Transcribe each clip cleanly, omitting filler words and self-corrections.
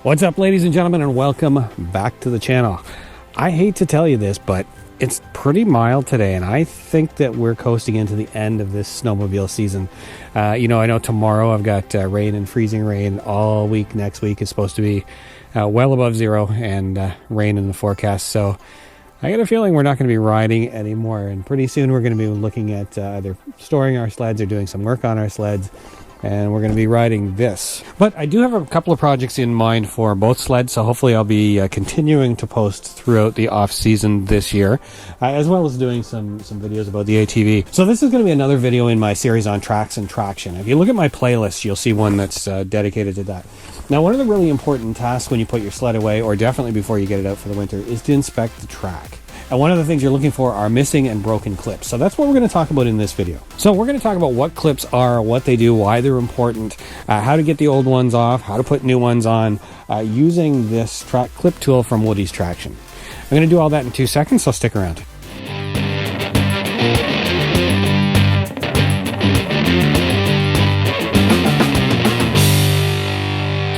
What's up, ladies and gentlemen, and welcome back to the channel. I hate to tell you this, but it's pretty mild today, and I think that we're coasting into the end of this snowmobile season. I know tomorrow I've got rain and freezing rain all week. Next week is supposed to be well above zero and rain in the forecast, so I got a feeling we're not going to be riding anymore, and pretty soon we're going to be looking at either storing our sleds or doing some work on our sleds, and we're going to be riding this. But I do have a couple of projects in mind for both sleds, so hopefully I'll be continuing to post throughout the off season this year, as well as doing some videos about the ATV. So this is going to be another video in my series on tracks and traction. If you look at my playlist, you'll see one that's dedicated to that. Now, one of the really important tasks when you put your sled away, or definitely before you get it out for the winter, is to inspect the track. And one of the things you're looking for are missing and broken clips. So that's what we're going to talk about in this video. So we're going to talk about what clips are, what they do, why they're important, how to get the old ones off, how to put new ones on, using this track clip tool from Woody's Traction. I'm going to do all that in 2 seconds, so stick around.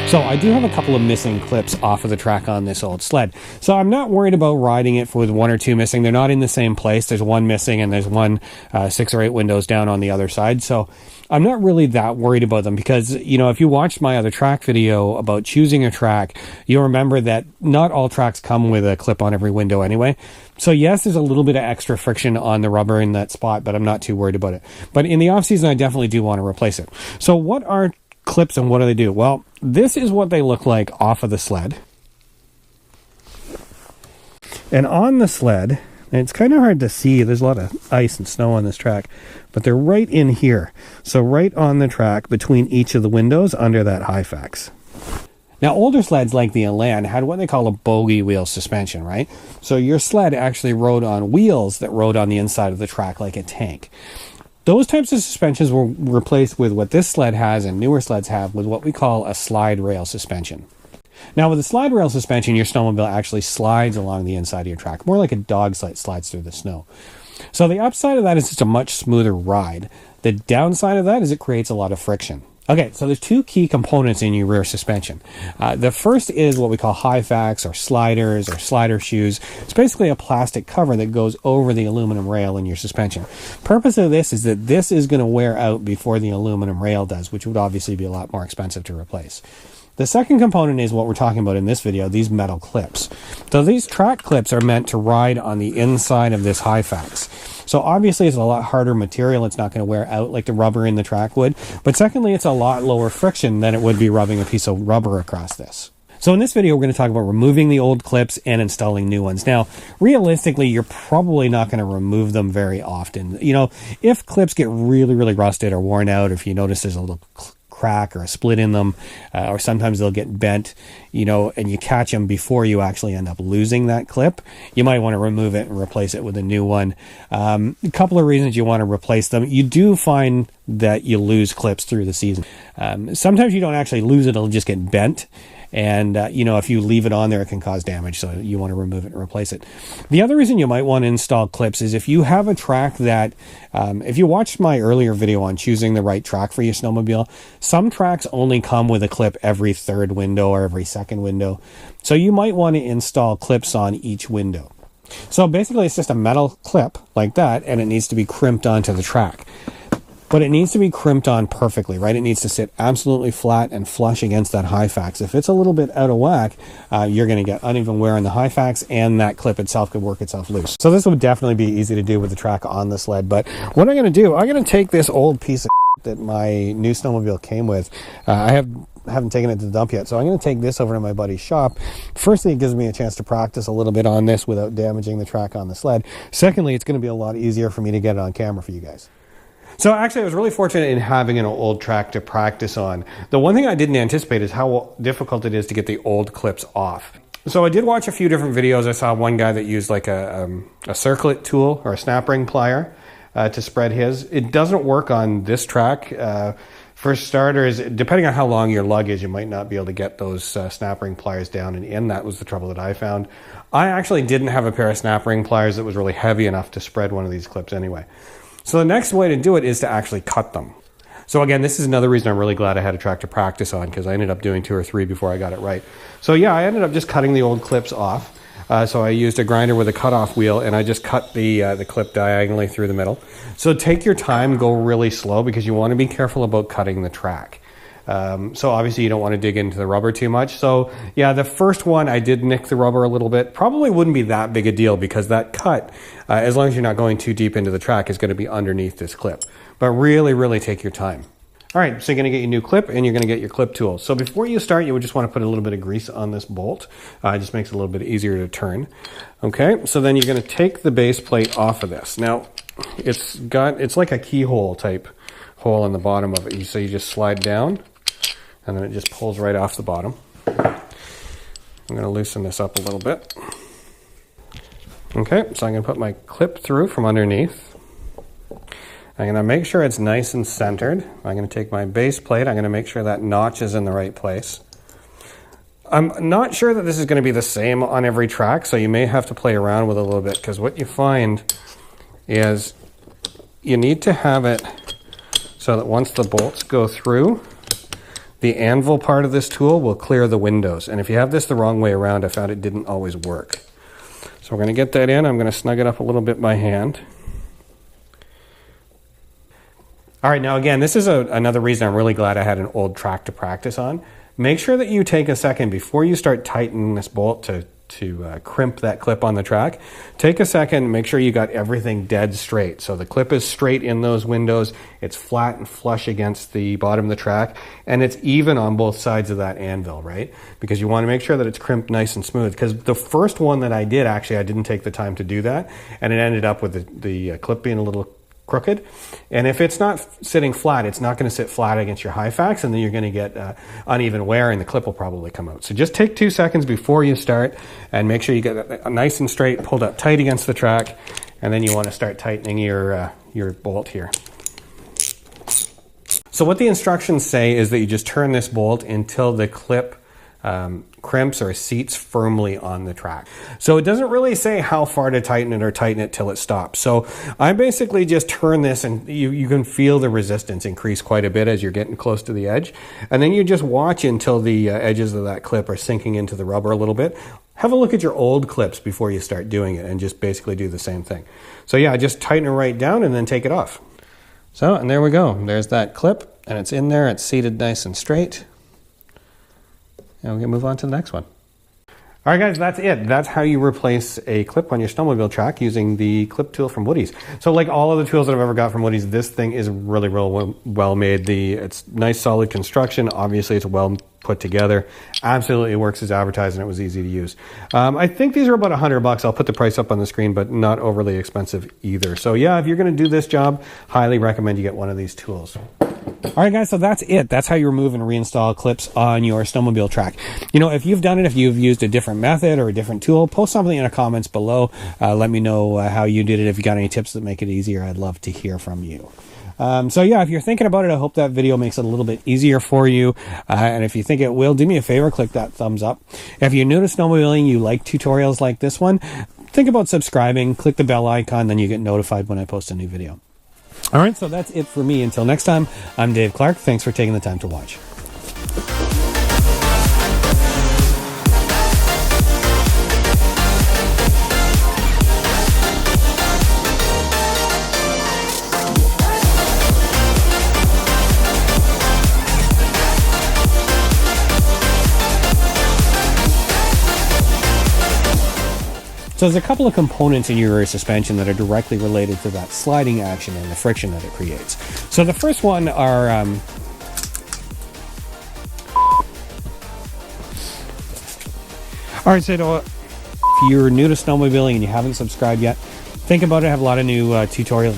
So I do have a couple of missing clips off of the track on this old sled. So I'm not worried about riding it with one or two missing. They're not in the same place. There's one missing and there's one 6 or 8 windows down on the other side. So I'm not really that worried about them because, if you watched my other track video about choosing a track, you'll remember that not all tracks come with a clip on every window anyway. So yes, there's a little bit of extra friction on the rubber in that spot, but I'm not too worried about it. But in the off season, I definitely do want to replace it. So what are clips and what do they do? Well, this is what they look like off of the sled. And on the sled, and it's kind of hard to see, there's a lot of ice and snow on this track, but they're right in here. So right on the track between each of the windows under that Hyfax. Now, older sleds like the Elan had what they call a bogey wheel suspension, right? So your sled actually rode on wheels that rode on the inside of the track like a tank. Those types of suspensions were replaced with what this sled has and newer sleds have with what we call a slide rail suspension. Now, with a slide rail suspension, your snowmobile actually slides along the inside of your track, more like a dog sled slides through the snow. So the upside of that is it's a much smoother ride. The downside of that is it creates a lot of friction. Okay, so there's 2 key components in your rear suspension. The first is what we call Hyfax or sliders or slider shoes. It's basically a plastic cover that goes over the aluminum rail in your suspension. Purpose of this is that this is going to wear out before the aluminum rail does, which would obviously be a lot more expensive to replace. The second component is what we're talking about in this video, these metal clips. So these track clips are meant to ride on the inside of this Hyfax. So obviously it's a lot harder material. It's not going to wear out like the rubber in the track would. But secondly, it's a lot lower friction than it would be rubbing a piece of rubber across this. So in this video, we're going to talk about removing the old clips and installing new ones. Now, realistically, you're probably not going to remove them very often. If clips get really, really rusted or worn out, or if you notice there's a little crack or a split in them, or sometimes they'll get bent, and you catch them before you actually end up losing that clip, you might want to remove it and replace it with a new one. A couple of reasons you want to replace them. You do find that you lose clips through the season. Sometimes you don't actually lose it, it'll just get bent. And, if you leave it on there, it can cause damage. So you want to remove it and replace it. The other reason you might want to install clips is if you have a track that, if you watched my earlier video on choosing the right track for your snowmobile, some tracks only come with a clip every 3rd window or every 2nd window. So you might want to install clips on each window. So basically it's just a metal clip like that, and it needs to be crimped onto the track. But it needs to be crimped on perfectly, right? It needs to sit absolutely flat and flush against that Hyfax. If it's a little bit out of whack, you're going to get uneven wear on the Hyfax, and that clip itself could work itself loose. So this would definitely be easy to do with the track on the sled. But what I'm going to do, I'm going to take this old piece of that my new snowmobile came with. I haven't taken it to the dump yet, so I'm going to take this over to my buddy's shop. Firstly, it gives me a chance to practice a little bit on this without damaging the track on the sled. Secondly, it's going to be a lot easier for me to get it on camera for you guys. So actually, I was really fortunate in having an old track to practice on. The one thing I didn't anticipate is how difficult it is to get the old clips off. So I did watch a few different videos. I saw one guy that used like a circlet tool or a snap ring plier to spread his. It doesn't work on this track. For starters, depending on how long your lug is, you might not be able to get those snap ring pliers down and in. That was the trouble that I found. I actually didn't have a pair of snap ring pliers that was really heavy enough to spread one of these clips anyway. So the next way to do it is to actually cut them. So again, this is another reason I'm really glad I had a track to practice on, because I ended up doing 2 or 3 before I got it right. So yeah, I ended up just cutting the old clips off. So I used a grinder with a cutoff wheel, and I just cut the clip diagonally through the middle. So take your time, go really slow, because you want to be careful about cutting the track. So obviously you don't want to dig into the rubber too much. So yeah, the first one I did nick the rubber a little bit. Probably wouldn't be that big a deal, because that cut, as long as you're not going too deep into the track, is going to be underneath this clip. But really, really take your time. All right, so you're going to get your new clip, and you're going to get your clip tool. So before you start, you would just want to put a little bit of grease on this bolt. It just makes it a little bit easier to turn. Okay, so then you're going to take the base plate off of this. Now, it's like a keyhole type hole in the bottom of it. So you just slide down, and then it just pulls right off the bottom. I'm going to loosen this up a little bit. Okay, so I'm going to put my clip through from underneath. I'm going to make sure it's nice and centered. I'm going to take my base plate. I'm going to make sure that notch is in the right place. I'm not sure that this is going to be the same on every track, so you may have to play around with it a little bit, because what you find is you need to have it so that once the bolts go through, the anvil part of this tool will clear the windows. And if you have this the wrong way around, I found it didn't always work. So we're going to get that in. I'm going to snug it up a little bit by hand. All right, now again, this is another reason I'm really glad I had an old track to practice on. Make sure that you take a second before you start tightening this bolt to crimp that clip on the track. Take a second, make sure you got everything dead straight. So the clip is straight in those windows, it's flat and flush against the bottom of the track, and it's even on both sides of that anvil, right? Because you want to make sure that it's crimped nice and smooth. Because the first one that I did, actually, I didn't take the time to do that, and it ended up with the clip being a little crooked. And if it's not sitting flat, it's not going to sit flat against your Hyfax, and then you're going to get uneven wear, and the clip will probably come out. So just take 2 seconds before you start, and make sure you get it nice and straight, pulled up tight against the track, and then you want to start tightening your bolt here. So what the instructions say is that you just turn this bolt until the clip crimps or seats firmly on the track. So it doesn't really say how far to tighten it or tighten it till it stops. So I basically just turn this, and you can feel the resistance increase quite a bit as you're getting close to the edge. And then you just watch until the edges of that clip are sinking into the rubber a little bit. Have a look at your old clips before you start doing it, and just basically do the same thing. So yeah, just tighten it right down and then take it off. So, and there we go. There's that clip, and it's in there. It's seated nice and straight. And we're going to move on to the next one. All right, guys, that's it. That's how you replace a clip on your snowmobile track using the clip tool from Woody's. So like all of the tools that I've ever got from Woody's, this thing is really well made. It's nice, solid construction. Obviously, it's well put together. Absolutely works as advertised, and it was easy to use. I think these are about $100. I'll put the price up on the screen, but not overly expensive either. So yeah, if you're going to do this job, highly recommend you get one of these tools. All right, guys, so that's it. That's how you remove and reinstall clips on your snowmobile track. You know, if you've done it, if you've used a different method or a different tool, post something in the comments below. Let me know how you did it. If you got any tips that make it easier, I'd love to hear from you. So yeah, if you're thinking about it, I hope that video makes it a little bit easier for you. And if you think it will, do me a favor, click that thumbs up. If you're new to snowmobiling, you like tutorials like this one, think about subscribing, click the bell icon, then you get notified when I post a new video. All right, so that's it for me. Until next time, I'm Dave Clark. Thanks for taking the time to watch. So there's a couple of components in your rear suspension that are directly related to that sliding action and the friction that it creates. So the first one are all right, so if you're new to snowmobiling and you haven't subscribed yet, think about it. I have a lot of new tutorials.